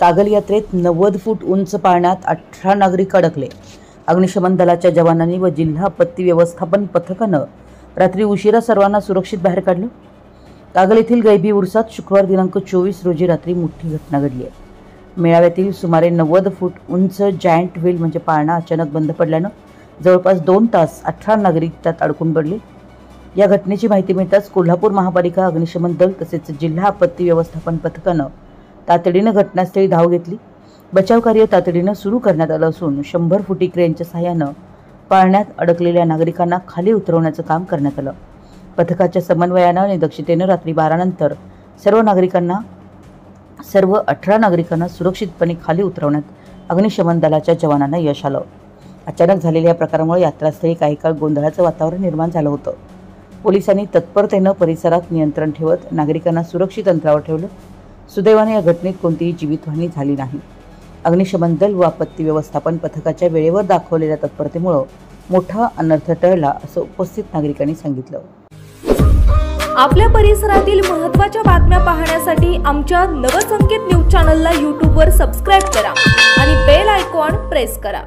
कागल यात्रेत 90 फूट उंच पाळण्यात 18 नागरिक अडकले। अग्निशमन दलाच्या जवानांनी व जिल्हा आपत्ती व्यवस्थापन पथकानं रात्री उशिरा सर्वांना सुरक्षित बाहेर काढलं। कागल येथील गैबी उर्सात शुक्रवार दिनांक 24 रोजी रात्री मोठी घटना घडली आहे। मेळाव्यातील सुमारे 90 फूट उंच जायंट व्हील म्हणजे पाळणा अचानक बंद पडल्यानं जवळपास 2 तास 18 नागरिक त्यात अडकून पडले। या घटनेची माहिती मिळताच कोल्हापूर महापालिका, अग्निशमन दल तसेच जिल्हा आपत्ती व्यवस्थापन पथकानं तातडीनं घटनास्थळी धाव घेतली। बचाव कार्य तातडीनं सुरू करण्यात आलं असून 100 फुटी क्रेनच्या सहाय्यानं पाळण्यात अडकलेल्या नागरिकांना खाली उतरवण्याचं काम करण्यात आलं। पथकाच्या समन्वयानं आणि दक्षतेनं रात्री 12 नंतर सर्व 18 नागरिकांना सुरक्षितपणे खाली उतरवण्यात अग्निशमन दलाच्या जवानांना यश आलं। अचानक झालेल्या या प्रकारामुळे यात्रास्थळी काही काळ गोंधळाचं वातावरण निर्माण झालं होतं। पोलिसांनी तत्परतेनं परिसरात नियंत्रण ठेवत नागरिकांना सुरक्षित अंतरावर ठेवलं। सुदैवाने या घटनेत कोणतीही जीवितहानी झाली नाही। अग्निशमन दल व आपत्ती व्यवस्थापन पथकाच्या वेळेवर दाखवलेल्या तत्परतेमुळे मोठा अनर्थ टळला असं उपस्थित नागरिकांनी सांगितलं। आपल्या परिसरातील महत्त्वाच्या बातम्या पाहण्यासाठी आमच्या नवसंकेत न्यूज चॅनलला YouTube वर सबस्क्राइब करा आणि बेल आयकॉन प्रेस करा।